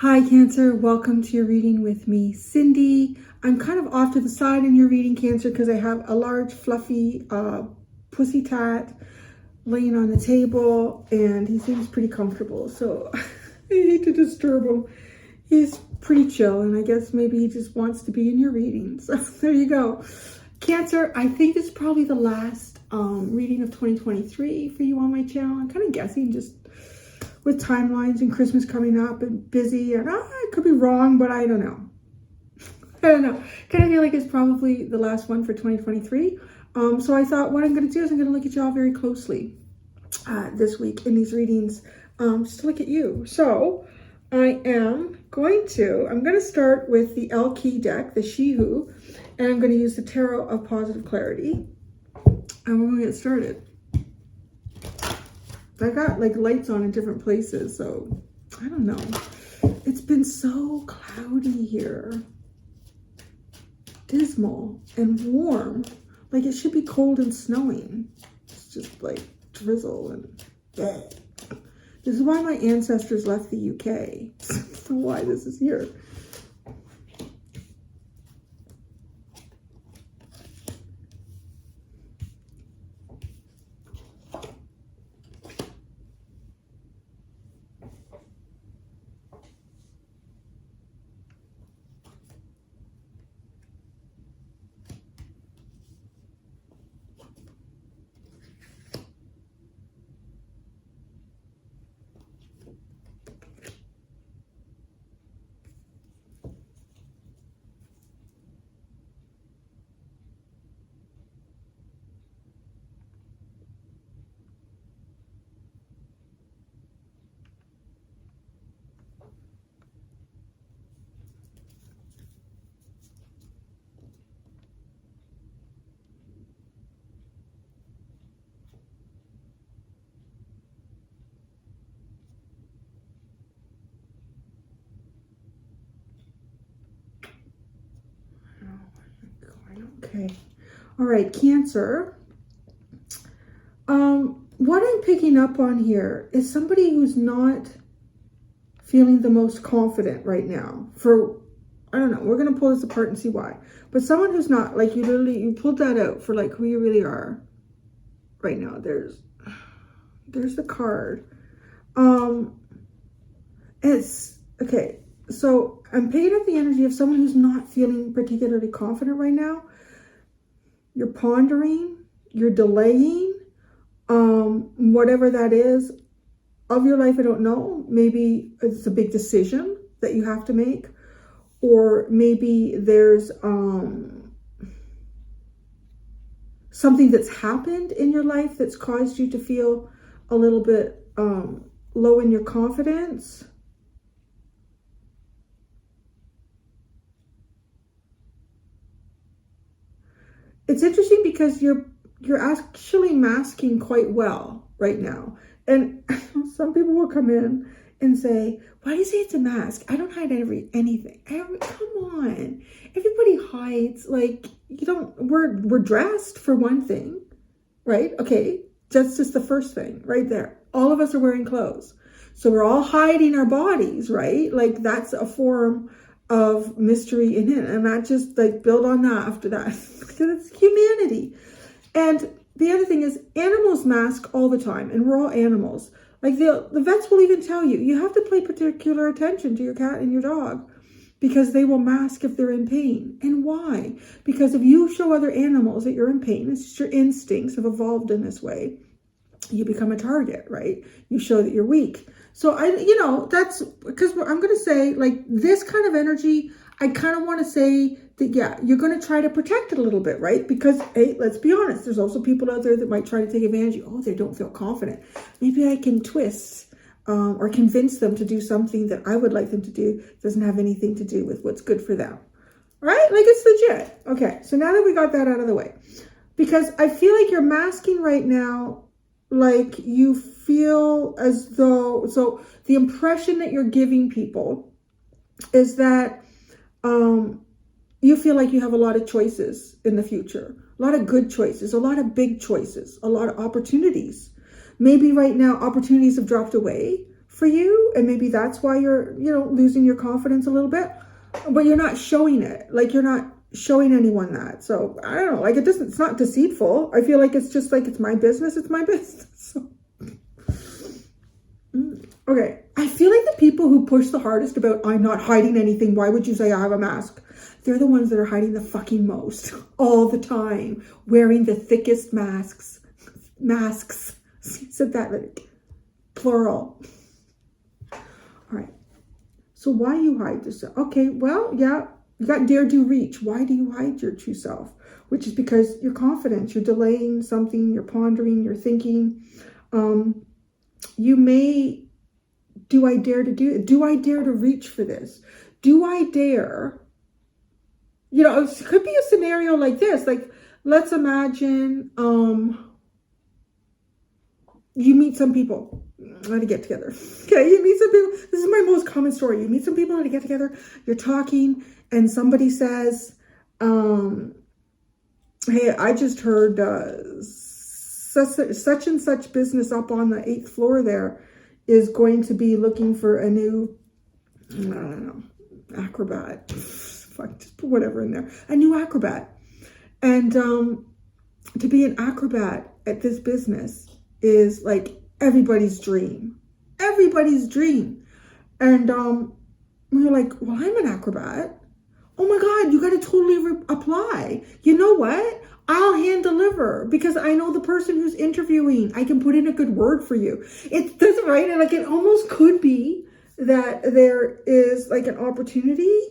Hi Cancer, welcome to your reading with me, Cindy. I'm kind of off to the side in your reading, Cancer, because I have a large fluffy pussy tat laying on the table and he seems pretty comfortable, so I hate to disturb him. He's pretty chill and I guess maybe he just wants to be in your reading, so there you go. Cancer, I think it's probably the last reading of 2023 for you on my channel. I'm kind of guessing just with timelines and Christmas coming up and busy, and I could be wrong, but I don't know. Kind of feel like it's probably the last one for 2023. So I thought what I'm going to do is I'm going to look at y'all very closely this week in these readings, just to look at you. So I'm going to start with the L Key deck, the She-Who, and I'm going to use the Tarot of Positive Clarity. And we're going to get started. I got like lights on in different places, so I don't know. It's been so cloudy here. Dismal and warm. Like it should be cold and snowing. It's just like drizzle and bleh. This is why my ancestors left the UK. That's why this is here. Okay. All right, Cancer. What I'm picking up on here is somebody who's not feeling the most confident right now. I don't know, we're going to pull this apart and see why. But someone who's not, like you pulled that out for like who you really are right now. There's the card. It's, okay, so I'm picking up the energy of someone who's not feeling particularly confident right now. You're pondering, you're delaying, whatever that is of your life. I don't know. Maybe it's a big decision that you have to make, or maybe there's something that's happened in your life that's caused you to feel a little bit low in your confidence. It's interesting because you're actually masking quite well right now. And some people will come in and say, why do you say it's a mask? I don't hide anything. Come on. Everybody hides. Like, you don't, we're dressed for one thing, right? Okay. That's just the first thing right there. All of us are wearing clothes. So we're all hiding our bodies, right? Like that's a form of mystery in it, and not just like build on that after that. Because it's humanity. And the other thing is animals mask all the time, and we're all animals. Like the vets will even tell you, you have to pay particular attention to your cat and your dog because they will mask if they're in pain. And why? Because if you show other animals that you're in pain, it's just your instincts have evolved in this way. You become a target, right? You show that you're weak. So that's because I'm going to say like this kind of energy, I kind of want to say that, yeah, you're going to try to protect it a little bit, right? Because, hey, let's be honest, there's also people out there that might try to take advantage of you. Oh, they don't feel confident. Maybe I can twist or convince them to do something that I would like them to do. It doesn't have anything to do with what's good for them, right? Like it's legit. Okay, so now that we got that out of the way, because I feel like you're masking right now, like you feel as though, so the impression that you're giving people is that you feel like you have a lot of choices in the future, a lot of good choices, a lot of big choices, a lot of opportunities. Maybe right now opportunities have dropped away for you. And maybe that's why you're, losing your confidence a little bit, but you're not showing it. Like, you're not showing anyone that. So I don't know, like, it's not deceitful. I feel like it's just like, it's my business. It's my business. So. Okay. I feel like the people who push the hardest about, I'm not hiding anything, why would you say I have a mask? They're the ones that are hiding the fucking most all the time, wearing the thickest masks. Said that like plural. All right. So why you hide yourself? Okay, well, yeah, you got dare, do, reach. Why do you hide your true self? Which is because you're confident, you're delaying something, you're pondering, you're thinking. You may, do I dare to reach for this? Do I dare? It could be a scenario like this. Like, let's imagine you meet some people at a get together. Okay, you meet some people. This is my most common story. You meet some people at a get together. You're talking, and somebody says, "Hey, I just heard such and such business up on the 8th floor there is going to be looking for a new, I don't know, acrobat." Fuck, just put whatever in there. A new acrobat. And to be an acrobat at this business is like everybody's dream. Everybody's dream. And we were like, well, I'm an acrobat. Oh my God, you got to totally apply. You know what? I'll hand deliver because I know the person who's interviewing. I can put in a good word for you. It doesn't, right? And like, it almost could be that there is like an opportunity.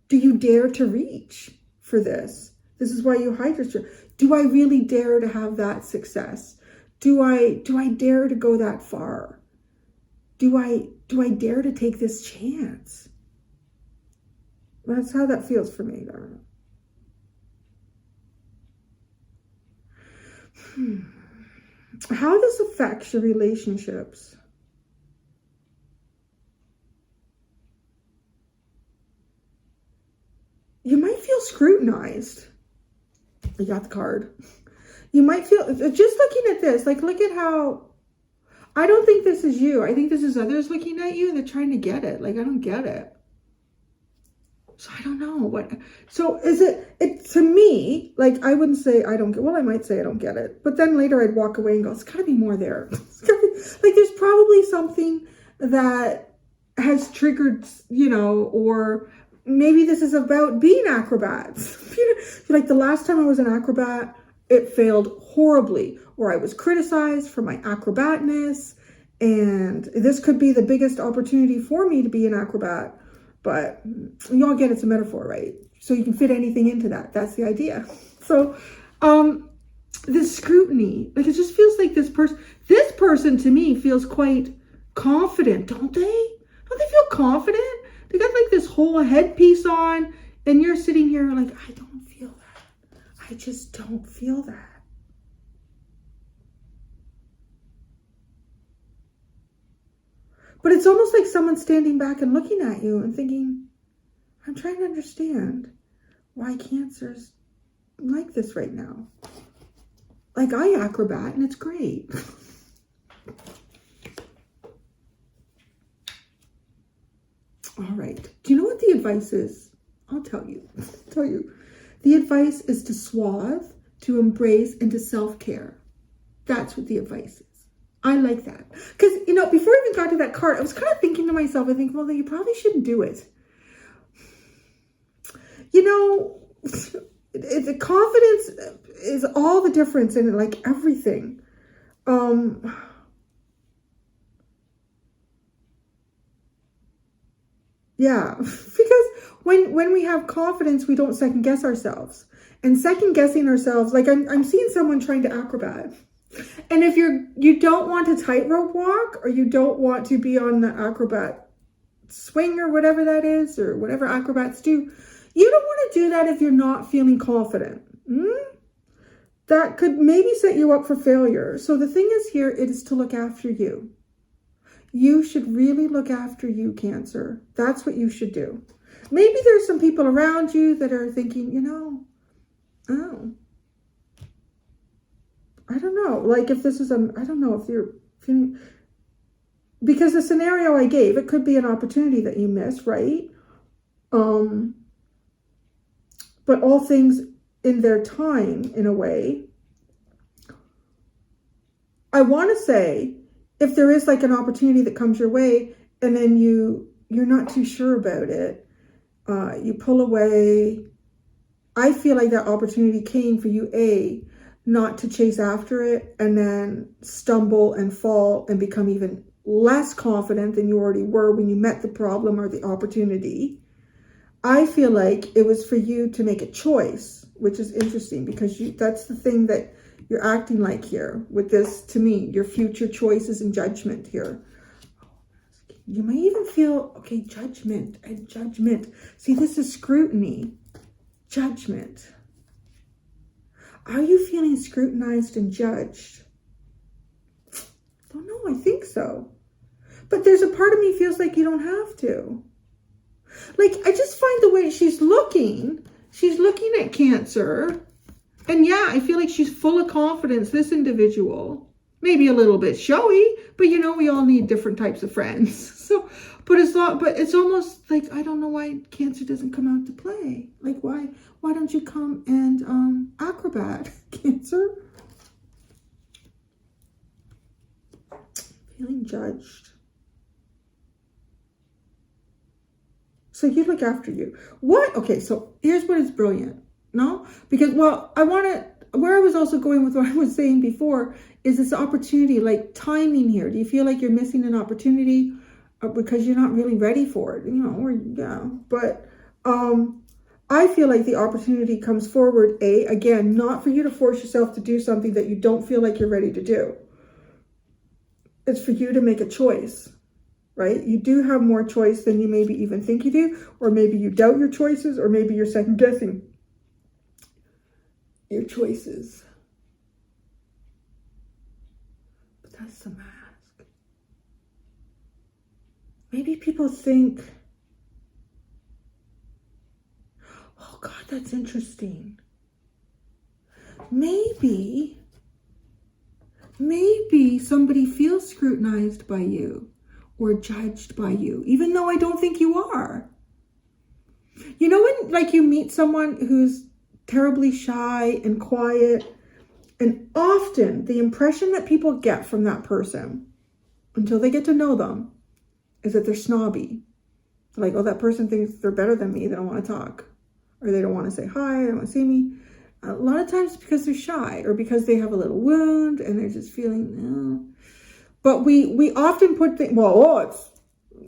Do you dare to reach for this? This is why you hide your truth. Do I really dare to have that success? Do I dare to go that far? Do I dare to take this chance? That's how that feels for me, darling. How this affects your relationships. You might feel scrutinized. You got the card. You might feel, just looking at this, like, look at how, I don't think this is you. I think this is others looking at you. They're trying to get it. Like, I don't get it. So I don't know what, so is it to me, like, I wouldn't say I don't get, well, I might say I don't get it, but then later I'd walk away and go, it's gotta be more there. Like, there's probably something that has triggered, or maybe this is about being acrobats. Like, the last time I was an acrobat, it failed horribly, or I was criticized for my acrobatness. And this could be the biggest opportunity for me to be an acrobat. But you all get it's a metaphor, right? So you can fit anything into that. That's the idea. So this scrutiny, like, it just feels like this person to me feels quite confident, don't they? Don't they feel confident? They got like this whole headpiece on, and you're sitting here like, I don't feel that. I just don't feel that. But it's almost like someone standing back and looking at you and thinking, I'm trying to understand why Cancer's like this right now. Like, I acrobat and it's great. All right. Do you know what the advice is? I'll tell you. The advice is to swathe, to embrace, and to self-care. That's what the advice is. I like that. Because, before I even got to that card, I was kind of thinking to myself, I think, well, you probably shouldn't do it. The confidence is all the difference in it, like everything. Yeah, because when we have confidence, we don't second guess ourselves. And second guessing ourselves, like I'm seeing someone trying to acrobat. And if you don't want to tightrope walk, or you don't want to be on the acrobat swing or whatever that is, or whatever acrobats do, you don't want to do that if you're not feeling confident. That could maybe set you up for failure. So the thing is here, it is to look after you. You should really look after you, Cancer. That's what you should do. Maybe there's some people around you that are thinking, oh, I don't know. Like, if this is I don't know if you're feeling, because the scenario I gave, it could be an opportunity that you miss, right? But all things in their time, in a way. I want to say, if there is like an opportunity that comes your way and then you're not too sure about it, you pull away. I feel like that opportunity came for you, not to chase after it and then stumble and fall and become even less confident than you already were when you met the problem or the opportunity. I feel like it was for you to make a choice, which is interesting because that's the thing that you're acting like here with this, to me, your future choices and judgment here. You might even feel, okay, judgment. See, this is scrutiny, judgment. Are you feeling scrutinized and judged? I don't know, I think so. But there's a part of me feels like you don't have to. Like, I just find the way she's looking at Cancer. And yeah, I feel like she's full of confidence, this individual. Maybe a little bit showy, but you know, we all need different types of friends. So, but it's almost like, I don't know why Cancer doesn't come out to play. Like, why don't you come and acrobat, Cancer? Feeling judged. So you look after you. What? Okay, so here's what is brilliant. No? Because, well, where I was also going with what I was saying before is this opportunity, like timing here. Do you feel like you're missing an opportunity because you're not really ready for it? You know, or yeah. But I feel like the opportunity comes forward, again, not for you to force yourself to do something that you don't feel like you're ready to do. It's for you to make a choice. Right? You do have more choice than you maybe even think you do, or maybe you doubt your choices, or maybe you're second guessing your choices. But that's the mask. Maybe people think, oh God, that's interesting. Maybe somebody feels scrutinized by you or judged by you, even though I don't think you are. You know when like you meet someone who's terribly shy and quiet, and often the impression that people get from that person until they get to know them is that they're snobby. Like, oh, that person thinks they're better than me, they don't want to talk, or they don't want to say hi, they don't want to see me. A lot of times because they're shy or because they have a little wound and they're just feeling, But we often put things, it's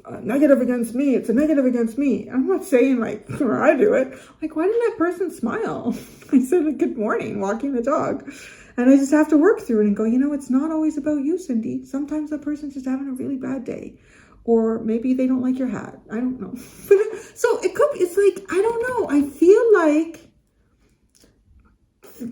a negative against me. It's a negative against me. I'm not saying like, or I do it. Like, why didn't that person smile? I said, good morning, walking the dog. And I just have to work through it and go, it's not always about you, Cindy. Sometimes that person's just having a really bad day. Or maybe they don't like your hat. I don't know. So it's like, I don't know. I feel like,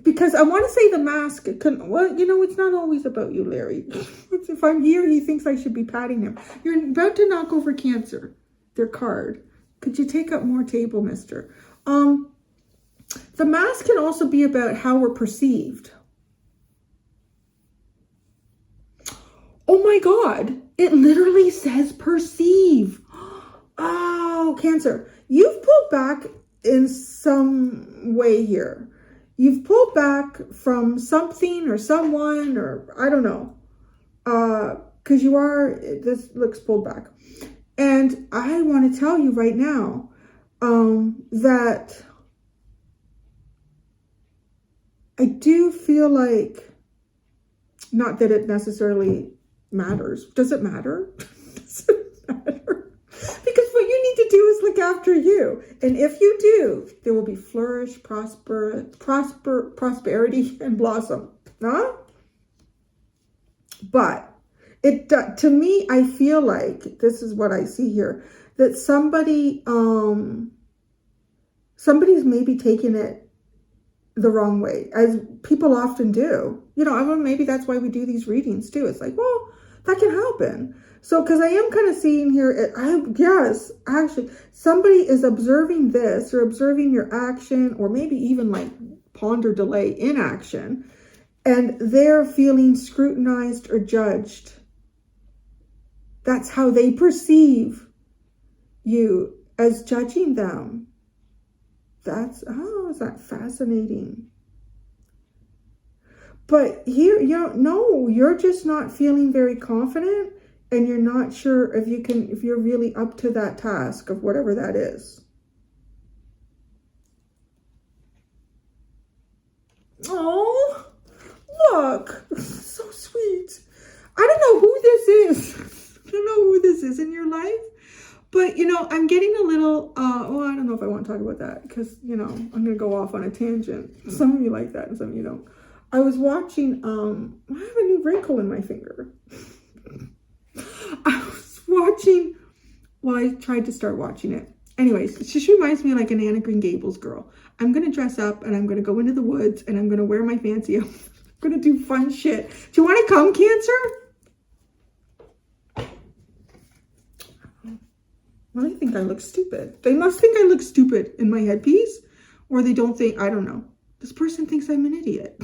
because I want to say the mask, it's not always about you, Larry. If I'm here, he thinks I should be patting him. You're about to knock over Cancer, their card. Could you take up more table, mister? The mask can also be about how we're perceived. Oh my God, it literally says perceive. Oh, Cancer, you've pulled back in some way here. You've pulled back from something or someone, or I don't know, because this looks pulled back. And I want to tell you right now that I do feel like, not that it necessarily matters. Does it matter? Does it matter? Because what you need to do is look after you. And if you do, there will be flourish, prosperity, and blossom. Huh? But to me, I feel like, this is what I see here, that somebody's maybe taking it the wrong way, as people often do. Maybe that's why we do these readings too. It's like, well, that can happen. So, because I am kind of seeing here, yes, actually, somebody is observing this or observing your action, or maybe even like ponder delay in action, and they're feeling scrutinized or judged. That's how they perceive you, as judging them. Is that fascinating? But here, you're just not feeling very confident, and you're not sure if you're really up to that task of whatever that is. Oh, look, so sweet. I don't know who this is. I don't know who this is in your life. But, I'm getting a little, I don't know if I want to talk about that because, I'm going to go off on a tangent. Some of you like that and some of you don't. I was watching, I have a new wrinkle in my finger. I was watching, I tried to start watching it. Anyways, she just reminds me of like an Anna Green Gables girl. I'm going to dress up and I'm going to go into the woods and I'm going to wear my fancy outfit. I'm going to do fun shit. Do you want to come, Cancer? Well, they think I look stupid. They must think I look stupid in my headpiece, or they don't think, I don't know. This person thinks I'm an idiot.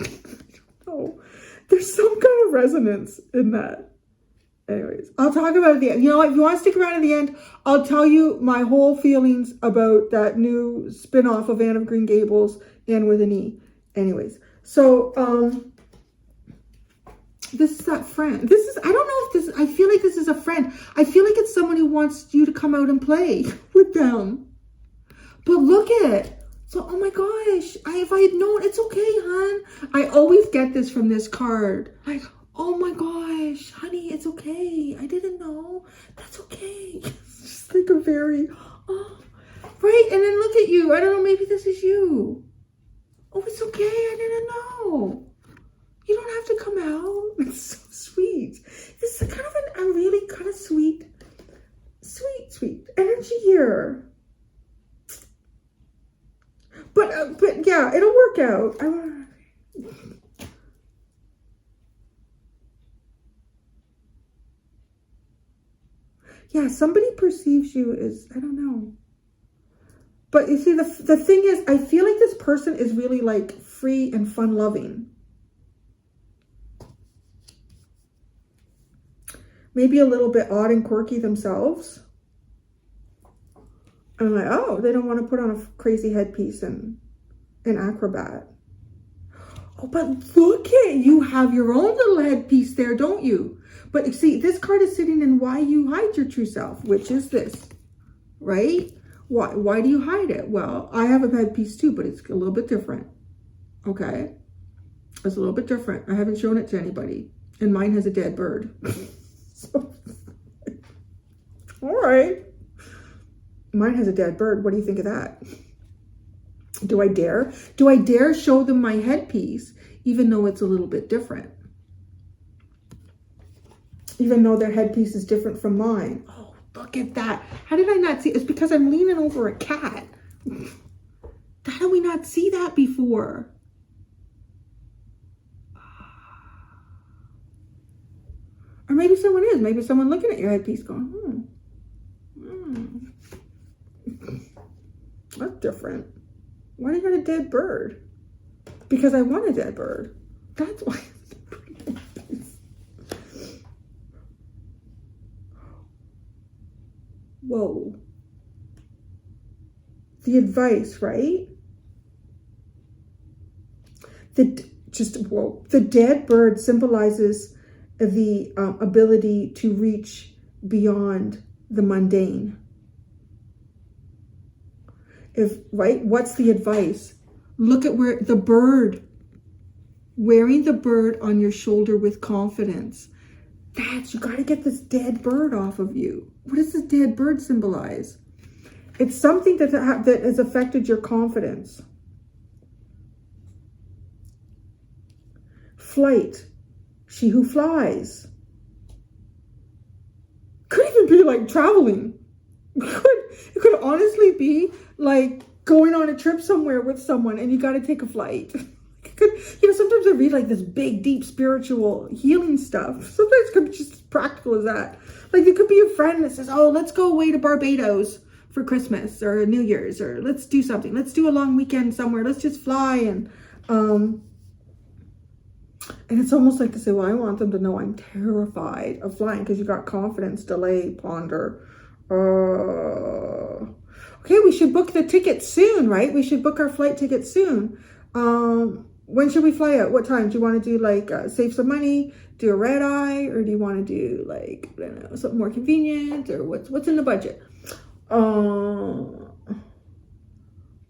Oh, there's some kind of resonance in that. Anyways, I'll talk about it at the end. You know what? If you want to stick around at the end, I'll tell you my whole feelings about that new spin-off of Anne of Green Gables, Anne with an E. Anyways, so, this is that friend. I don't know if I feel like this is a friend. I feel like it's someone who wants you to come out and play with them. But look at it. So, oh my gosh, if I had known, it's okay, hon. I always get this from this card. Like, oh my gosh, honey, it's okay. I didn't know. That's okay. It's just like a very, right? And then look at you. I don't know, maybe this is you. Oh, it's okay. I didn't know. You don't have to come out. It's so sweet. This is kind of a really kind of sweet energy here. But yeah, it'll work out. Yeah, somebody perceives you as, I don't know. But you see, the thing is, I feel like this person is really like free and fun loving. Maybe a little bit odd and quirky themselves. And I'm like, oh, they don't want to put on a crazy headpiece and an acrobat. Oh, but look at, you have your own little headpiece there, don't you? But see, this card is sitting in why you hide your true self, which is this, right? Why do you hide it? Well, I have a headpiece too, but it's a little bit different. Okay? It's a little bit different. I haven't shown it to anybody. And mine has a dead bird. So, all right. Mine has a dead bird. What do you think of that? Do I dare? Do I dare show them my headpiece, even though it's a little bit different? Even though their headpiece is different from mine. Oh, look at that. How did I not see? It's because I'm leaning over a cat. How did we not see that before? Or maybe someone is. Maybe someone looking at your headpiece going, that's different. Why do you got a dead bird? Because I want a dead bird. That's why. Whoa. The advice, right? The dead bird symbolizes the ability to reach beyond the mundane. What's the advice? Look at where the bird, wearing the bird on your shoulder with confidence. You got to get this dead bird off of you. What does this dead bird symbolize? It's something that has affected your confidence. Flight. She who flies. Could even be like traveling. It could honestly be like going on a trip somewhere with someone and you got to take a flight. Sometimes I read like this big, deep spiritual healing stuff. Sometimes it could be just as practical as that. Like there could be a friend that says, oh, let's go away to Barbados for Christmas or New Year's, or let's do something. Let's do a long weekend somewhere. Let's just fly. And And it's almost like to say, well, I want them to know I'm terrified of flying because you got confidence, delay, ponder. Okay, we should book the ticket soon, right? We should book our flight ticket soon. When should we fly out? What time? Do you want to do like save some money, do a red eye, or do you want to do like, I don't know, something more convenient, or what's in the budget?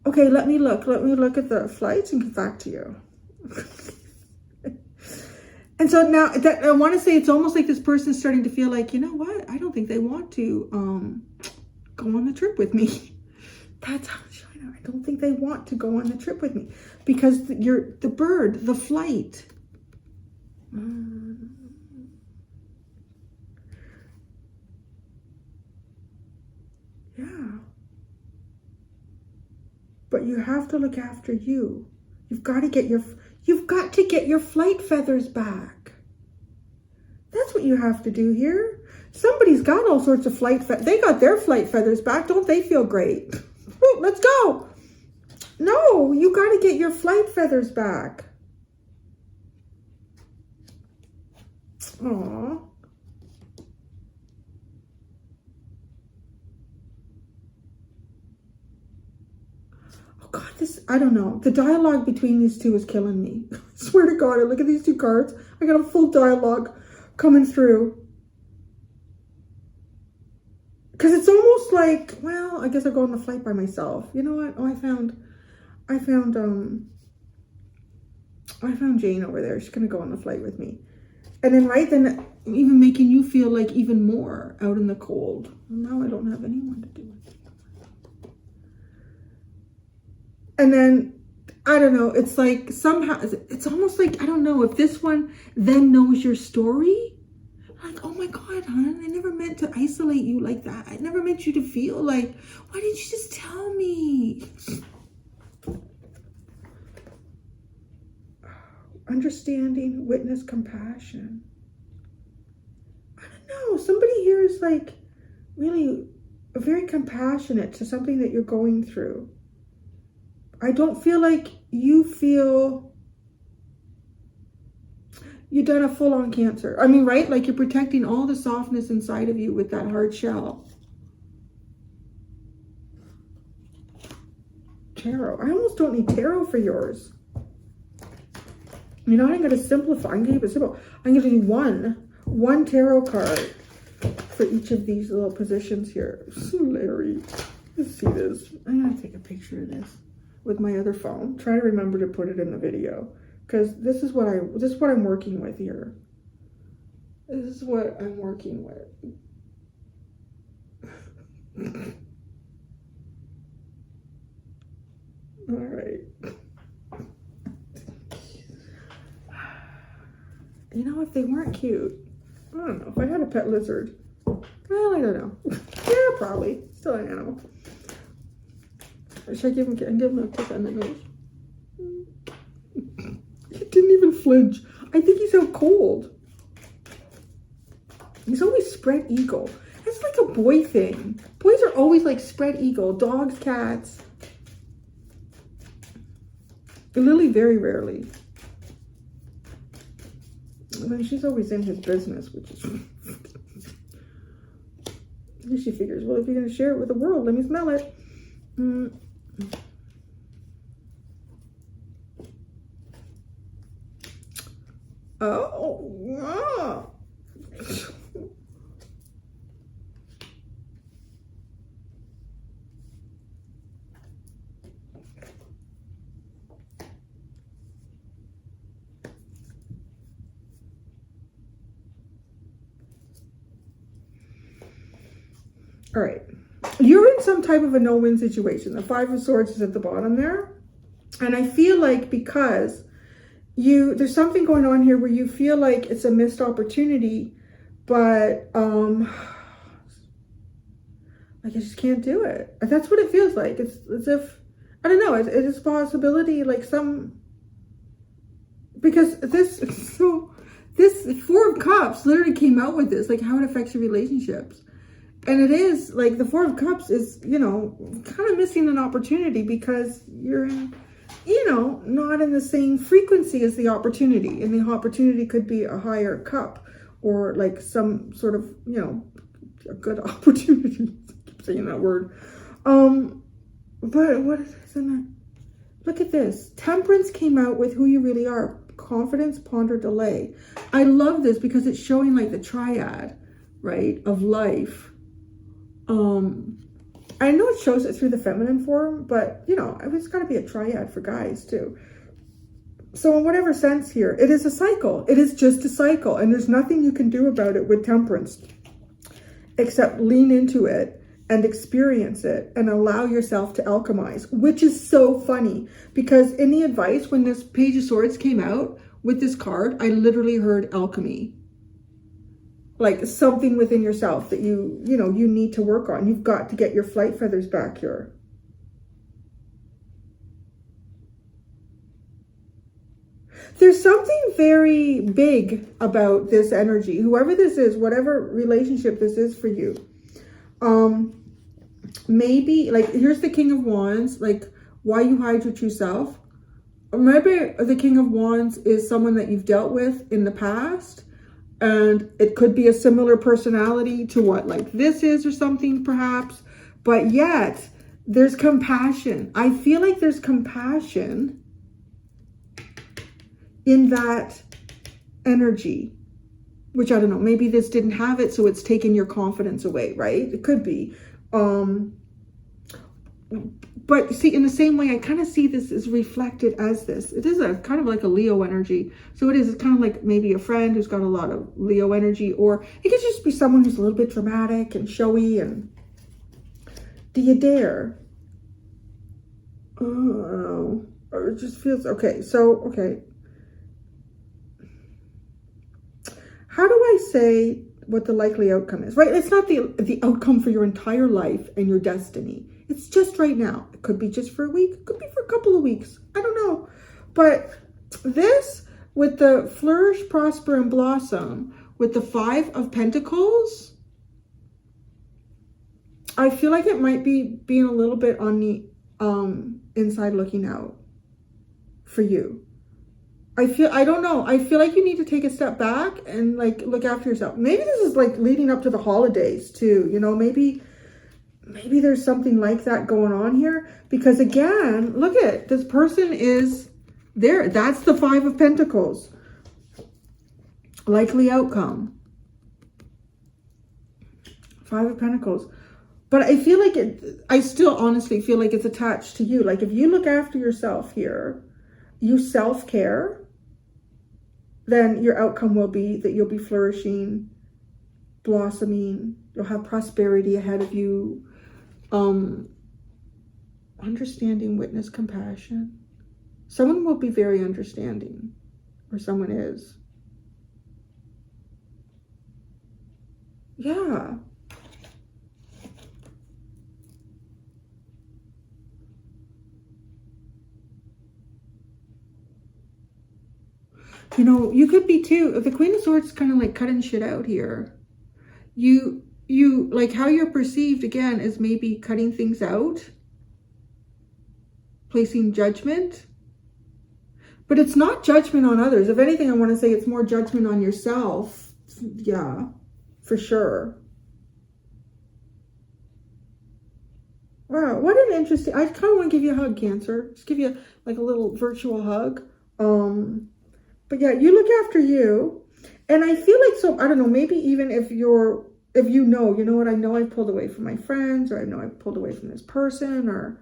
Okay, let me look at the flights and get back to you. And so now that I want to say, it's almost like this person is starting to feel like, you know what? I don't think they want to go on the trip with me. That's how I don't think they want to go on the trip with me because the bird, the flight. Yeah. But you have to look after you. You've got to get your flight feathers back. That's what you have to do here. Somebody's got all sorts of flight feathers. They got their flight feathers back. Don't they feel great? Woo, let's go. No, you got to get your flight feathers back. Aww. God, I don't know. The dialogue between these two is killing me. I swear to God, I look at these two cards. I got a full dialogue coming through. Because it's almost like, well, I guess I'll go on the flight by myself. You know what? Oh, I found Jane over there. She's going to go on the flight with me. And then then even making you feel like even more out in the cold. Now I don't have anyone to do it. And then, I don't know, it's like somehow, it's almost like, I don't know, if this one then knows your story, like, oh my God, hon, I never meant to isolate you like that. I never meant you to feel like, why didn't you just tell me? Understanding, witness, compassion. I don't know, somebody here is like really very compassionate to something that you're going through. I don't feel like you feel you've done a full-on cancer. I mean, right? Like you're protecting all the softness inside of you with that hard shell. Tarot. I almost don't need tarot for yours. You know, I'm going to simplify. I'm going to keep it simple. I'm going to do one tarot card for each of these little positions here. Larry, let's see this. I'm going to take a picture of this with my other phone. Try to remember to put it in the video because this is what I'm working with here. This is what I'm working with. All right. You know, if they weren't cute, I don't know. If I had a pet lizard, well, I don't know. Yeah, probably. Still an animal. Should I give him a kick on the nose? He didn't even flinch. I think he's out cold. He's always spread eagle. That's like a boy thing. Boys are always like spread eagle. Dogs, cats. Lily very rarely. I mean, she's always in his business, which is... She figures, well, if you're going to share it with the world, let me smell it. Oh, yeah. All right, you're in some type of a no-win situation. The Five of Swords is at the bottom there. And I feel like because there's something going on here where you feel like it's a missed opportunity, but like I just can't do it. That's what it feels like. It's as if, I don't know, it is a possibility, like because this Four of Cups literally came out with this, like how it affects your relationships. And it is like the Four of Cups is, you know, kind of missing an opportunity because you're in you know, not in the same frequency as the opportunity. And the opportunity could be a higher cup or like some sort of, you know, a good opportunity. I keep saying that word. But what is this in that? Look at this. Temperance came out with who you really are. Confidence, ponder, delay. I love this because it's showing like the triad, right, of life. I know it shows it through the feminine form, but you know, it's got to be a triad for guys too. So in whatever sense here, it is a cycle. It is just a cycle, and there's nothing you can do about it with temperance except lean into it and experience it and allow yourself to alchemize, which is so funny because in the advice, when this Page of Swords came out with this card, I literally heard alchemy. Like something within yourself that you need to work on. You've got to get your flight feathers back here. There's something very big about this energy. Whoever this is, whatever relationship this is for you. Maybe like here's the King of Wands, like why you hide your true self. Maybe the King of Wands is someone that you've dealt with in the past, and it could be a similar personality to what like this is or something perhaps, but yet there's compassion. I feel like there's compassion in that energy, which I don't know, maybe this didn't have it, so it's taken your confidence away, right? It could be. But see, in the same way, I kind of see this as reflected as this. It is a kind of like a Leo energy. So it's kind of like maybe a friend who's got a lot of Leo energy, or it could just be someone who's a little bit dramatic and showy. And do you dare? Oh, it just feels okay. So, okay. How do I say what the likely outcome is, right? It's not the outcome for your entire life and your destiny. It's just right now. It could be just for a week. It could be for a couple of weeks. I don't know. But this, with the flourish, prosper, and blossom, with the 5 of Pentacles, I feel like it might be being a little bit on the inside looking out for you. I don't know. I feel like you need to take a step back and like look after yourself. Maybe this is like leading up to the holidays too. You know, maybe there's something like that going on here. Because again, look at this person is there. That's the 5 of Pentacles. Likely outcome. 5 of Pentacles. But I feel like I still honestly feel like it's attached to you. Like if you look after yourself here, you self-care, then your outcome will be that you'll be flourishing, blossoming, you'll have prosperity ahead of you. Understanding, witness, compassion. Someone will be very understanding, or someone is. Yeah. You know, you could be too. The Queen of Swords kind of like cutting shit out here. You like how you're perceived again is maybe cutting things out, placing judgment. But it's not judgment on others. If anything, I want to say it's more judgment on yourself. Yeah, for sure. Wow, what an interesting. I kind of want to give you a hug, Cancer. Just give you like a little virtual hug. But yeah, you look after you. And I feel like, so, I don't know, maybe even if you know what, I know I've pulled away from my friends, or I know I've pulled away from this person, or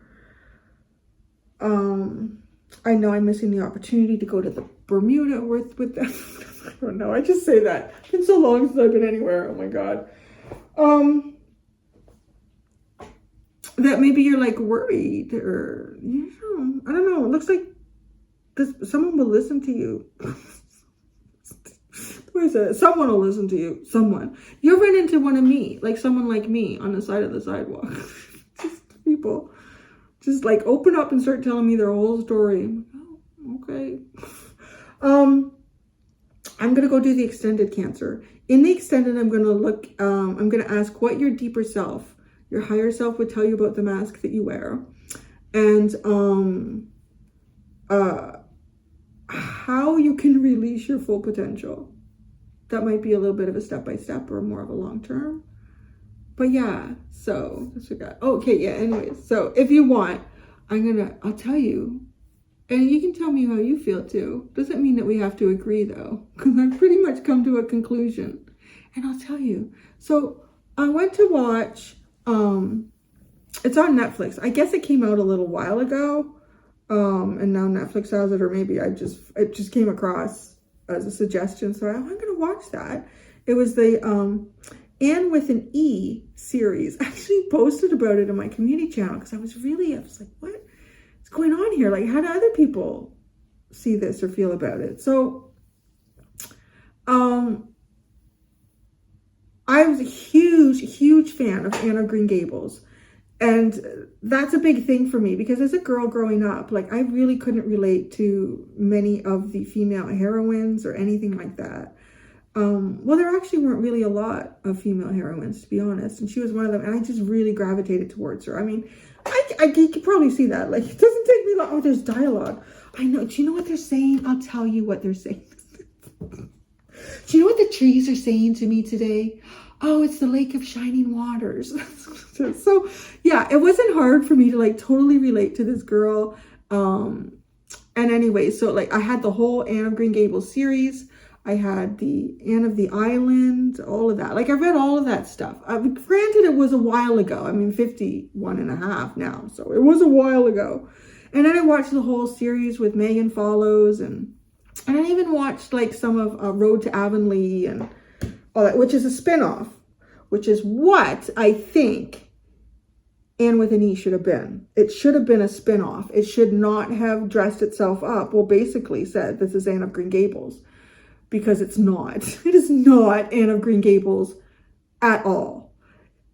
I know I'm missing the opportunity to go to the Bermuda with them. I don't know, I just say that. It's been so long since I've been anywhere. Oh my God. That maybe you're like worried, or, you know, I don't know. It looks like someone will listen to you. Where is it? Someone will listen to you. Someone. You'll run into one of me, like someone like me on the side of the sidewalk. Just people just like open up and start telling me their whole story. Oh, okay. I'm going to go do the extended, Cancer. In the extended, I'm going to look, I'm going to ask what your deeper self, your higher self would tell you about the mask that you wear. And how you can release your full potential. That might be a little bit of a step-by-step or more of a long-term. But yeah, so that's what I got. Okay, yeah, anyways. So if you want, I'll tell you. And you can tell me how you feel too. Doesn't mean that we have to agree though. Because I've pretty much come to a conclusion. And I'll tell you. So I went to watch, it's on Netflix. I guess it came out a little while ago. And now Netflix has it, or maybe it just came across as a suggestion. So I'm gonna watch that. It was the Anne with an E series. I actually posted about it on my community channel because I was like, what is going on here? Like, how do other people see this or feel about it? So I was a huge fan of Anne of Green Gables. And that's a big thing for me because as a girl growing up, like I really couldn't relate to many of the female heroines or anything like that. Well, there actually weren't really a lot of female heroines, to be honest. And she was one of them. And I just really gravitated towards her. I mean, you could probably see that. Like, it doesn't take me long. Oh, there's dialogue. I know. Do you know what they're saying? I'll tell you what they're saying. Do you know what the trees are saying to me today? Oh, it's the lake of shining waters. So yeah, it wasn't hard for me to like totally relate to this girl. And anyway, so like I had the whole Anne of Green Gables series. I had the Anne of the Island, all of that. Like I read all of that stuff. Granted, it was a while ago. I mean, 51 and a half now. So it was a while ago. And then I watched the whole series with Megan Follows. And I even watched like some of Road to Avonlea and all that, which is a spinoff, which is what I think Anne with an E should have been. It should have been a spinoff. It should not have dressed itself up. Well, basically said this is Anne of Green Gables. Because it's not. It is not Anne of Green Gables at all.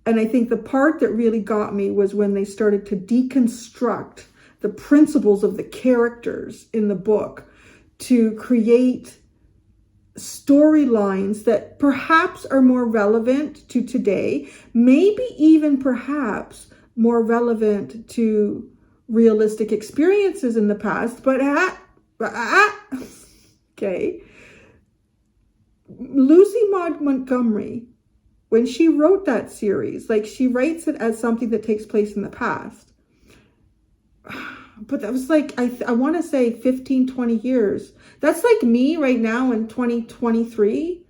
And I think the part that really got me was when they started to deconstruct the principles of the characters in the book to create storylines that perhaps are more relevant to today, maybe even perhaps more relevant to realistic experiences in the past, but okay. Lucy Maud Montgomery, when she wrote that series, like she writes it as something that takes place in the past. But that was like, I want to say 15, 20 years. That's like me right now in 2023,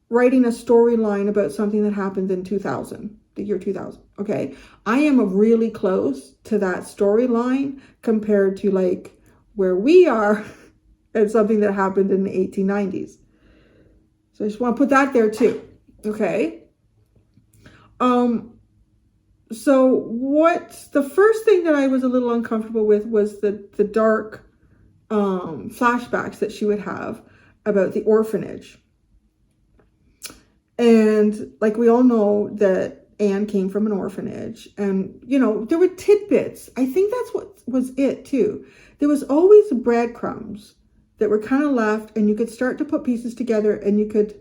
writing a storyline about something that happened in 2000, the year 2000. Okay. I am really close to that storyline compared to like where we are and something that happened in the 1890s. So I just want to put that there too. Okay. So what the first thing that I was a little uncomfortable with was the dark flashbacks that she would have about the orphanage. And like we all know that Anne came from an orphanage, and you know, there were tidbits. I think that's what was it too. There was always breadcrumbs that were kind of left, and you could start to put pieces together, and you could,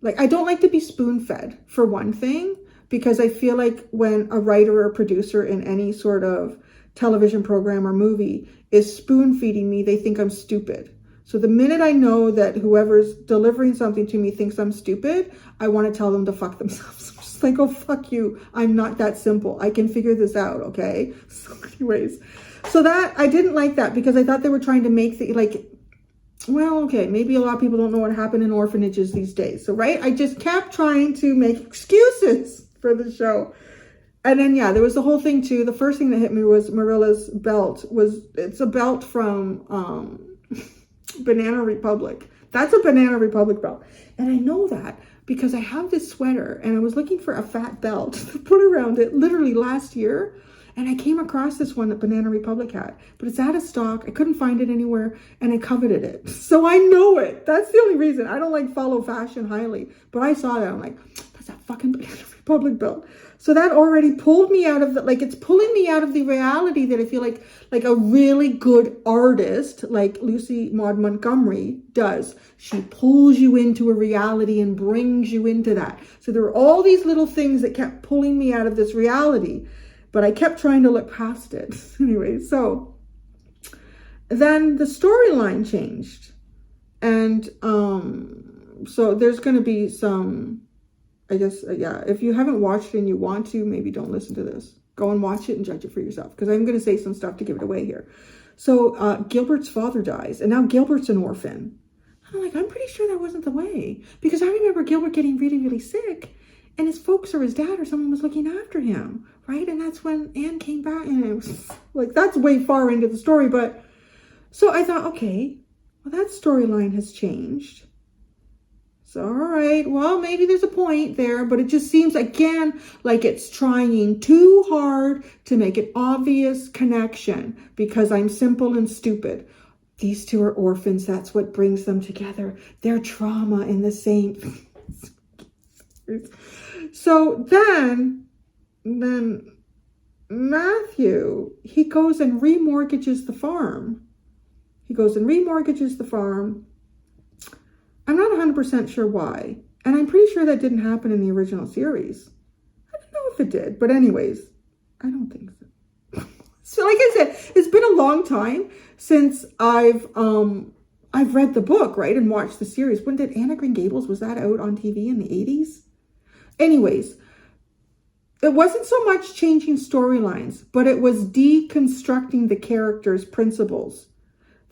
like, I don't like to be spoon-fed for one thing, because I feel like when a writer or producer in any sort of television program or movie is spoon-feeding me, they think I'm stupid. So the minute I know that whoever's delivering something to me thinks I'm stupid, I want to tell them to fuck themselves. I'm just like, oh, fuck you. I'm not that simple. I can figure this out, okay? So anyways, so that, I didn't like that because I thought they were trying to make the, like, well, okay, maybe a lot of people don't know what happened in orphanages these days. So, right, I just kept trying to make excuses for the show. And then, yeah, there was the whole thing too. The first thing that hit me was Marilla's belt. It's a belt from Banana Republic. That's a Banana Republic belt. And I know that because I have this sweater and I was looking for a fat belt to put around it literally last year. And I came across this one that Banana Republic had, but it's out of stock. I couldn't find it anywhere and I coveted it. So I know it. That's the only reason. I don't like follow fashion highly, but I saw that. I'm like, that's that fucking Banana Republic belt. So that already pulled me out of the, like, it's pulling me out of the reality that I feel like a really good artist like Lucy Maud Montgomery does. She pulls you into a reality and brings you into that. So there were all these little things that kept pulling me out of this reality. But I kept trying to look past it. Anyway, so then the storyline changed. And so there's going to be some, I guess, yeah, if you haven't watched it and you want to, maybe don't listen to this. Go and watch it and judge it for yourself, because I'm going to say some stuff to give it away here. So Gilbert's father dies, and now Gilbert's an orphan. I'm like, I'm pretty sure that wasn't the way, because I remember Gilbert getting really, really sick, and his folks or his dad or someone was looking after him, right? And that's when Anne came back, and it was like, that's way far into the story. But so I thought, okay, well, that storyline has changed. So, all right, well, maybe there's a point there, but it just seems, again, like it's trying too hard to make an obvious connection because I'm simple and stupid. These two are orphans. That's what brings them together. Their trauma in the same. So then Matthew, he goes and remortgages the farm. I'm not 100% sure why. And I'm pretty sure that didn't happen in the original series. I don't know if it did, but anyways, I don't think so. So like I said, it's been a long time since I've read the book, right? And watched the series. When did Anne of Green Gables, was that out on TV in the 80s? Anyways, it wasn't so much changing storylines, but it was deconstructing the characters' principles.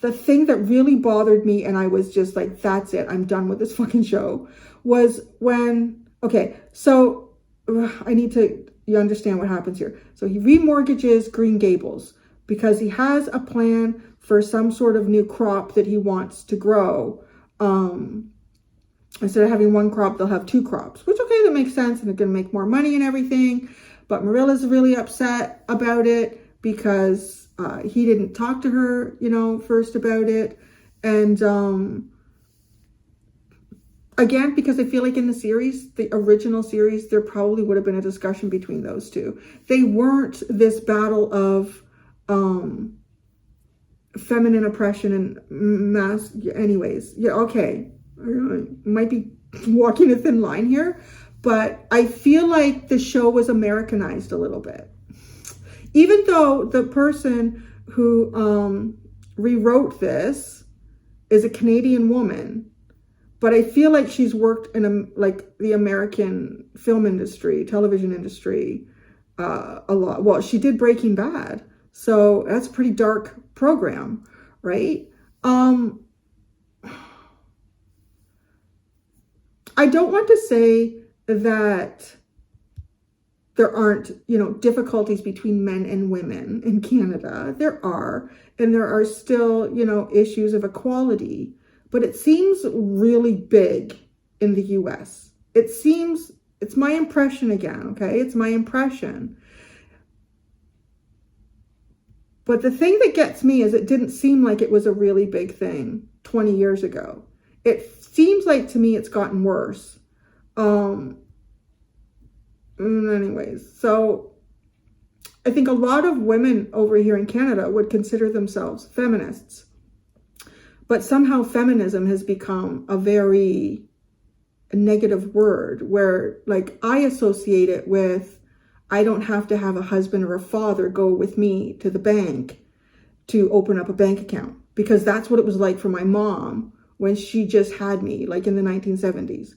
The thing that really bothered me, and I was just like, that's it, I'm done with this fucking show, was when, okay, so you understand what happens here. So he remortgages Green Gables because he has a plan for some sort of new crop that he wants to grow. Instead of having one crop, they'll have two crops, which, okay, that makes sense, and they're going to make more money and everything. But Marilla's really upset about it because he didn't talk to her, first about it. And again, because I feel like in the series, the original series, there probably would have been a discussion between those two. They weren't this battle of feminine oppression and mass. Anyways, yeah, okay. I might be walking a thin line here, but I feel like the show was Americanized a little bit. Even though the person who rewrote this is a Canadian woman, but I feel like she's worked in the American film industry, television industry, a lot. Well, she did Breaking Bad, so that's a pretty dark program, right? I don't want to say that there aren't, difficulties between men and women in Canada. There are, and there are still, issues of equality, but it seems really big in the US. It's my impression again, okay? It's my impression. But the thing that gets me is it didn't seem like it was a really big thing 20 years ago. It seems like to me it's gotten worse. Anyways, so I think a lot of women over here in Canada would consider themselves feminists. But somehow feminism has become a very negative word where, like, I associate it with, I don't have to have a husband or a father go with me to the bank to open up a bank account, because that's what it was like for my mom when she just had me, like in the 1970s.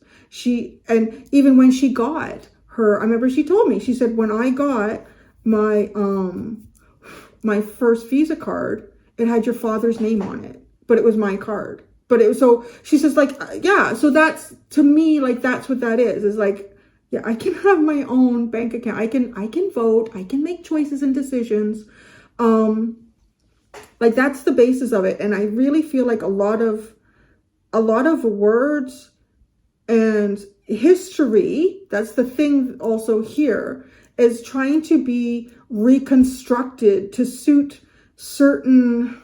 And even when she got her, I remember she told me, she said, when I got my my first Visa card, it had your father's name on it, but it was my card. But it was, so she says, like, yeah, so that's, to me, like, that's what that is like, yeah, I can have my own bank account. I can vote. I can make choices and decisions. Like, that's the basis of it. And I really feel like a lot of words and history, that's the thing also here, is trying to be reconstructed to suit certain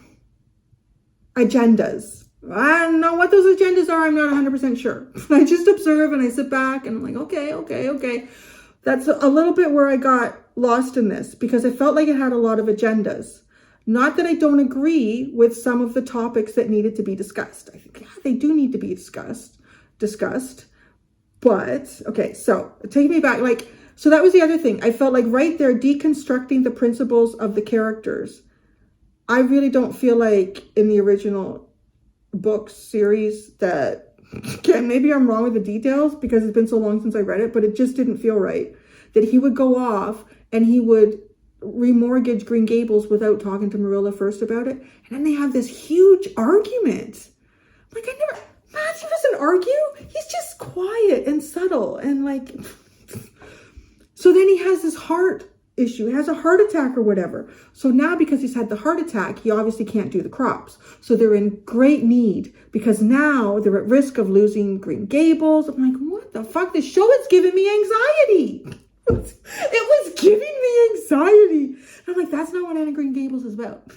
agendas. I don't know what those agendas are. I'm not 100% sure. I just observe and I sit back and I'm like, okay. That's a little bit where I got lost in this, because I felt like it had a lot of agendas. Not that I don't agree with some of the topics that needed to be discussed. I think, yeah, they do need to be discussed. But, okay, so take me back. Like, so that was the other thing. I felt like right there, deconstructing the principles of the characters. I really don't feel like in the original book series that, again, maybe I'm wrong with the details because it's been so long since I read it, but it just didn't feel right that he would go off and he would remortgage Green Gables without talking to Marilla first about it. And then they have this huge argument. Like, Matthew doesn't argue. He's just quiet and subtle and like, so then he has this heart issue. He has a heart attack or whatever. So now because he's had the heart attack, he obviously can't do the crops. So they're in great need because now they're at risk of losing Green Gables. I'm like, what the fuck? This show is giving me anxiety. It was giving me anxiety. And I'm like, that's not what Anne of Green Gables is about.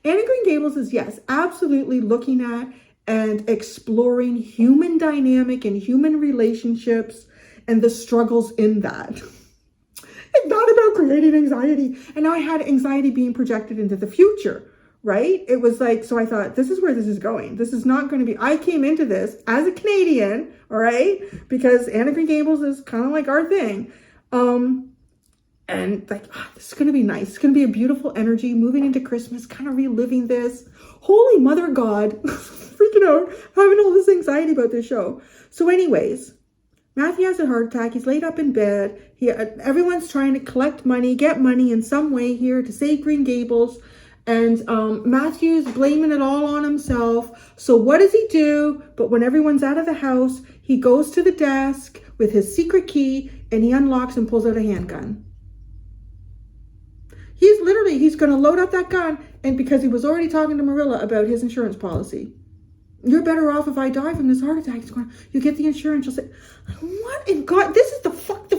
Anne of Green Gables is, yes, absolutely looking at and exploring human dynamic and human relationships and the struggles in that. It's not about creating anxiety. And now I had anxiety being projected into the future, right? It was like, so I thought, this is where this is going. This is not going to be, I came into this as a Canadian, all right? Because Anne of Green Gables is kind of like our thing. And like, this is going to be nice. It's going to be a beautiful energy moving into Christmas, kind of reliving this. Holy Mother God, freaking out, having all this anxiety about this show. So anyways, Matthew has a heart attack. He's laid up in bed. Everyone's trying to collect money, get money in some way here to save Green Gables. And Matthew's blaming it all on himself. So what does he do? But when everyone's out of the house, he goes to the desk with his secret key and he unlocks and pulls out a handgun. He's going to load up that gun. And because he was already talking to Marilla about his insurance policy. You're better off if I die from this heart attack. He's going, you get the insurance. You'll say, what in God? This is the fuck.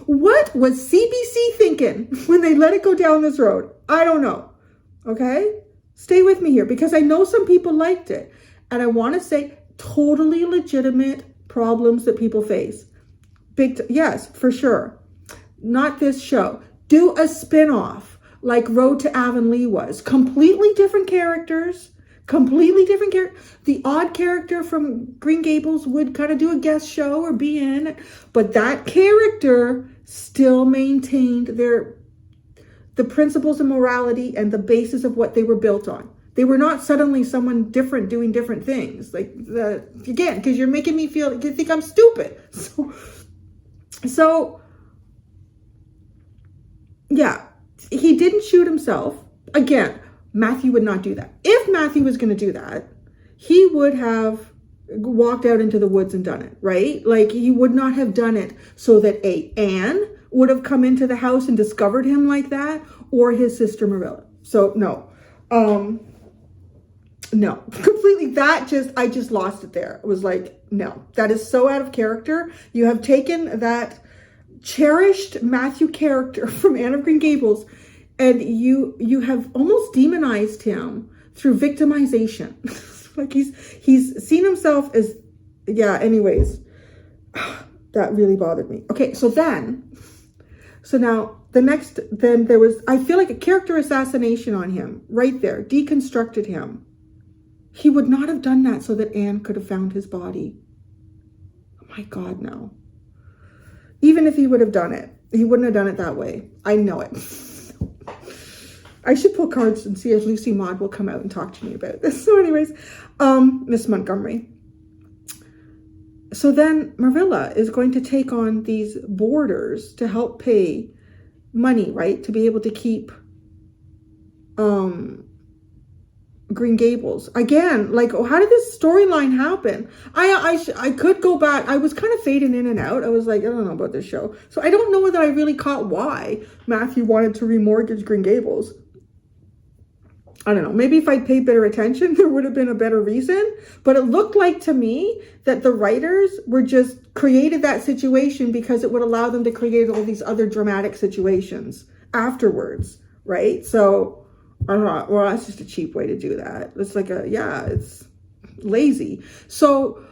What was CBC thinking when they let it go down this road? I don't know. Okay? Stay with me here because I know some people liked it. And I want to say totally legitimate problems that people face. Yes, for sure. Not this show. Do a spinoff like Road to Avonlea was. Completely different characters. The odd character from Green Gables would kind of do a guest show or be in it. But that character still maintained the principles of morality and the basis of what they were built on. They were not suddenly someone different doing different things. Again, because you're making me feel, you think I'm stupid. So, yeah, he didn't shoot himself. Again, Matthew would not do that. If Matthew was going to do that, he would have walked out into the woods and done it, right? Like he would not have done it so that Anne would have come into the house and discovered him like that, or his sister Marilla. So no, completely. I just lost it there. It was like, no, that is so out of character. You have taken that cherished Matthew character from Anne of Green Gables and you have almost demonized him through victimization. Like he's seen himself as, yeah, anyways, that really bothered me. Okay, so now then there was, I feel like a character assassination on him right there, deconstructed him. He would not have done that so that Anne could have found his body. Oh my God, no. Even if he would have done it, he wouldn't have done it that way. I know it. I should pull cards and see if Lucy Maud will come out and talk to me about this. So anyways, Miss Montgomery. So then Marilla is going to take on these boarders to help pay money, right? To be able to keep Green Gables. Again, like, how did this storyline happen? I could go back. I was kind of fading in and out. I was like, I don't know about this show. So I don't know that I really caught why Matthew wanted to remortgage Green Gables. I don't know. Maybe if I'd paid better attention, there would have been a better reason. But it looked like to me that the writers were just created that situation because it would allow them to create all these other dramatic situations afterwards, right? So I thought, well, that's just a cheap way to do that. It's like it's lazy. So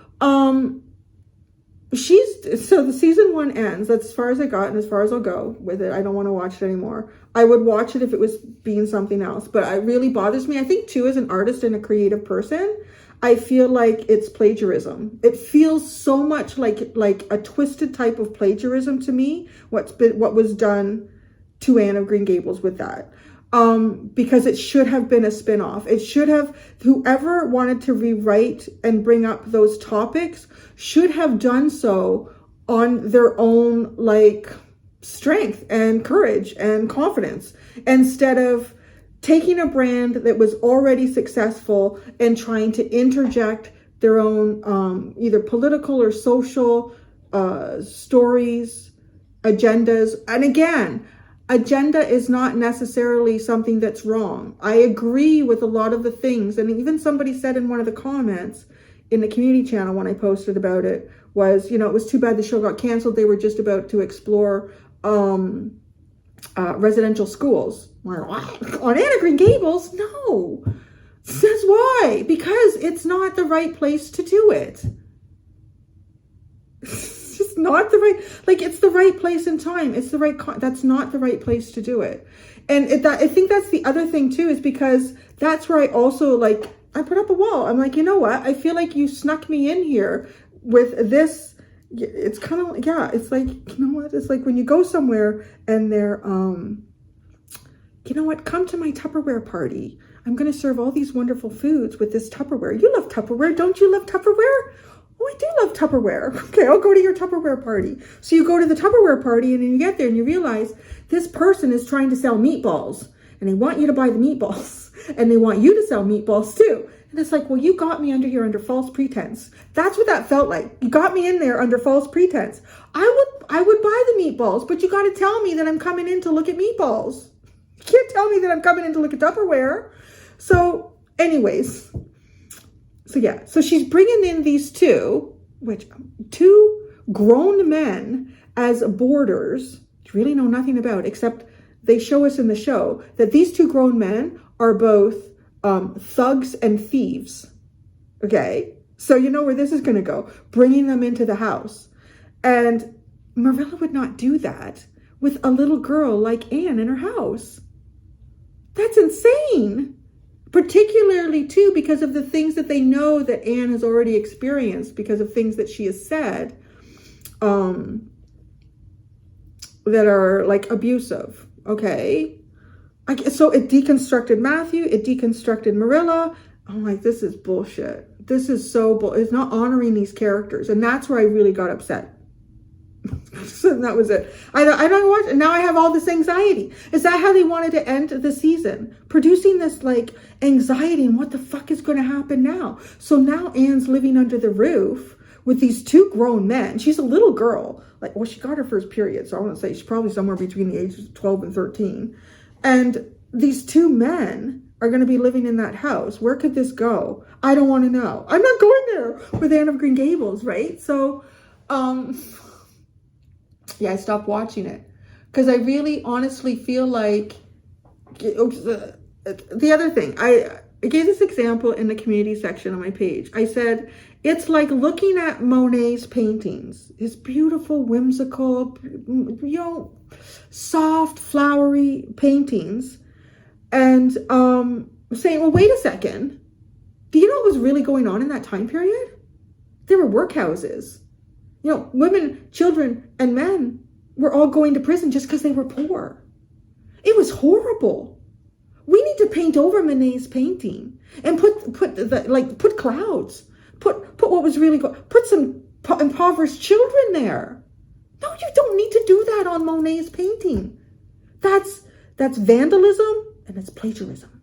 so the season 1 ends. That's as far as I got and as far as I'll go with it. I don't want to watch it anymore. I would watch it if it was being something else, but it really bothers me. I think too, as an artist and a creative person, I feel like it's plagiarism. It feels so much like a twisted type of plagiarism to me. What was done to Anne of Green Gables with that. because it should have been a spin-off. It should have, whoever wanted to rewrite and bring up those topics should have done so on their own, like, strength and courage and confidence, instead of taking a brand that was already successful and trying to interject their own either political or social stories, agendas. And again, agenda is not necessarily something that's wrong. I agree with a lot of the things. And even somebody said in one of the comments in the community channel when I posted about it was, you know, it was too bad the show got canceled. They were just about to explore residential schools. On Anne of Green Gables? No. That's why. Because it's not the right place to do it. It's just not the right, like, it's the right place and time. It's the right, that's not the right place to do it. And I think that's the other thing too, is because that's where I also, like, I put up a wall. I'm like, you know what? I feel like you snuck me in here with this. It's kind of, yeah, it's like, you know what? It's like when you go somewhere and they're, you know what? Come to my Tupperware party. I'm going to serve all these wonderful foods with this Tupperware. You love Tupperware. Don't you love Tupperware? Oh, I do love Tupperware. Okay, I'll go to your Tupperware party. So you go to the Tupperware party and then you get there and you realize this person is trying to sell meatballs and they want you to buy the meatballs and they want you to sell meatballs too. And it's like, well, you got me under here under false pretense. That's what that felt like. You got me in there under false pretense. I would buy the meatballs, but you got to tell me that I'm coming in to look at meatballs. You can't tell me that I'm coming in to look at Tupperware. So anyways, so yeah, so she's bringing in these two grown men as boarders, which really know nothing about, except they show us in the show that these two grown men are both thugs and thieves. Okay, so you know where this is going to go, bringing them into the house. And Marilla would not do that with a little girl like Anne in her house. That's insane. Particularly too because of the things that they know that Anne has already experienced, because of things that she has said that are like abusive. Okay, so it deconstructed Matthew, it deconstructed Marilla. I'm like, this is bullshit. This is so it's not honoring these characters, and that's where I really got upset. So that was it. I don't watch it. Now I have all this anxiety. Is that how they wanted to end the season? Producing this like anxiety and what the fuck is going to happen now? So now Anne's living under the roof with these two grown men. She's a little girl. Like, well, she got her first period. So I want to say she's probably somewhere between the ages of 12 and 13. And these two men are going to be living in that house. Where could this go? I don't want to know. I'm not going there with Anne of Green Gables, right? So, yeah, I stopped watching it because I really honestly feel like the other thing, I gave this example in the community section on my page. I said, it's like looking at Monet's paintings, his beautiful, whimsical, you know, soft, flowery paintings, and saying, well, wait a second. Do you know what was really going on in that time period? There were workhouses. You know, women, children, and men were all going to prison just because they were poor. It was horrible. We need to paint over Monet's painting and put clouds, put what was really going, put some impoverished children there. No, you don't need to do that on Monet's painting. That's vandalism and it's plagiarism,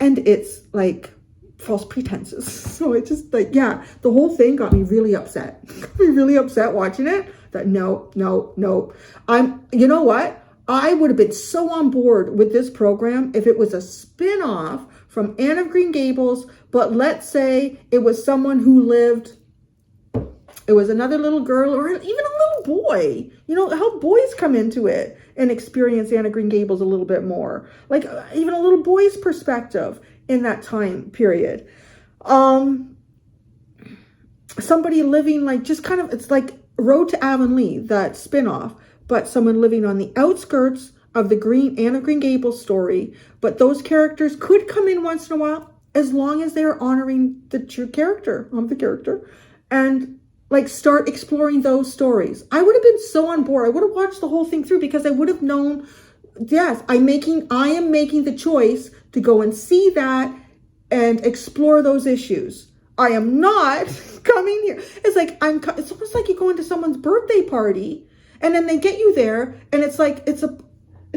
and it's like false pretenses. So it just like, yeah, the whole thing got me really upset. Got me really upset watching it. That no. You know what? I would have been so on board with this program if it was a spin-off from Anne of Green Gables, but let's say it was someone who lived, it was another little girl or even a little boy. You know, how boys come into it and experience Anne of Green Gables a little bit more. Like even a little boy's perspective in that time period. Somebody living like just kind of, it's like Road to Avonlea, that spin-off, but someone living on the outskirts of the Anne of Green Gables story. But those characters could come in once in a while as long as they're honoring the true character of the character and like start exploring those stories. I would have been so on board. I would have watched the whole thing through because I would have known yes, I am making the choice to go and see that and explore those issues. I am not coming here. It's almost like you go into someone's birthday party and then they get you there and it's like, it's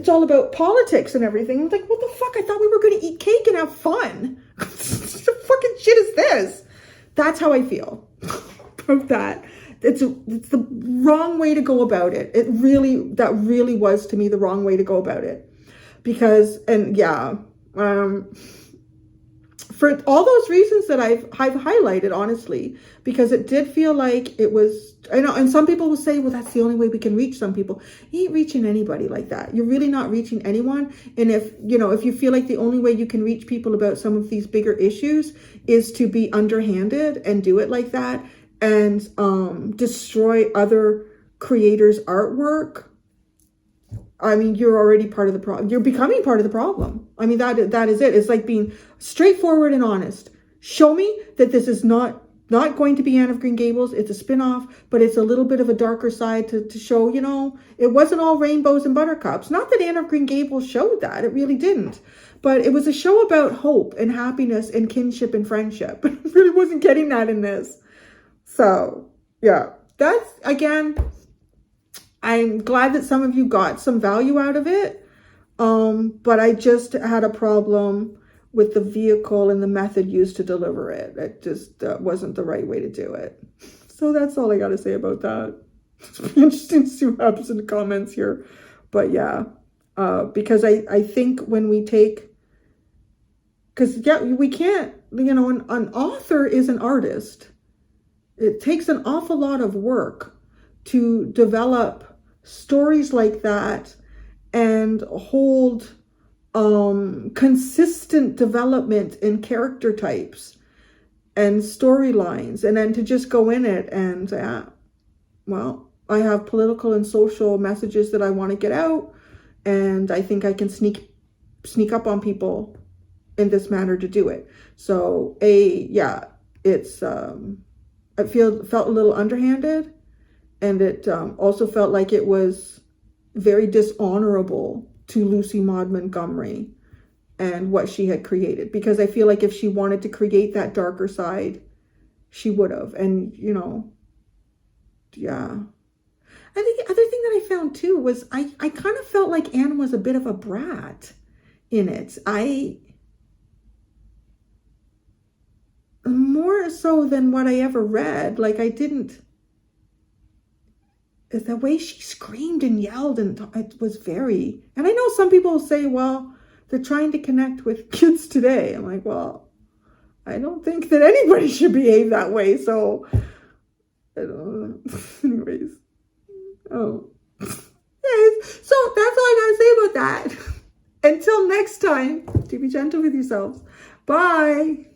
all about politics and everything. I'm like, what the fuck? I thought we were going to eat cake and have fun. What the fucking shit is this? That's how I feel about that. It's the wrong way to go about it. That really was to me the wrong way to go about it. Because, and yeah, for all those reasons that I've highlighted, honestly, because it did feel like it was, I know, and some people will say, well, that's the only way we can reach some people. You ain't reaching anybody like that. You're really not reaching anyone. And if you feel like the only way you can reach people about some of these bigger issues is to be underhanded and do it like that and destroy other creators' artwork, I mean, you're already part of the problem. You're becoming part of the problem. I mean, that is it. It's like being straightforward and honest. Show me that this is not going to be Anne of Green Gables. It's a spin-off, but it's a little bit of a darker side to show, it wasn't all rainbows and buttercups. Not that Anne of Green Gables showed that. It really didn't. But it was a show about hope and happiness and kinship and friendship. I really wasn't getting that in this. So, yeah. That's, again, I'm glad that some of you got some value out of it. But I just had a problem with the vehicle and the method used to deliver it. It just wasn't the right way to do it. So that's all I got to say about that. It's interesting to see what happens in the comments here. But yeah, because I think when we take, because yeah, we can't, an author is an artist. It takes an awful lot of work to develop stories like that and hold consistent development in character types and storylines, and then to just go in it and well, I have political and social messages that I want to get out, and I think I can sneak up on people in this manner to do it. So it's I felt a little underhanded. And it also felt like it was very dishonorable to Lucy Maud Montgomery and what she had created. Because I feel like if she wanted to create that darker side, she would have. And, yeah. I think the other thing that I found too was I kind of felt like Anne was a bit of a brat in it. More so than what I ever read. Like, I didn't... The way she screamed and yelled, and it was very, and I know some people will say, well, they're trying to connect with kids today. I'm like, well, I don't think that anybody should behave that way. So, I don't know. Anyways. Oh. Yes. So that's all I got to say about that. Until next time, to be gentle with yourselves. Bye.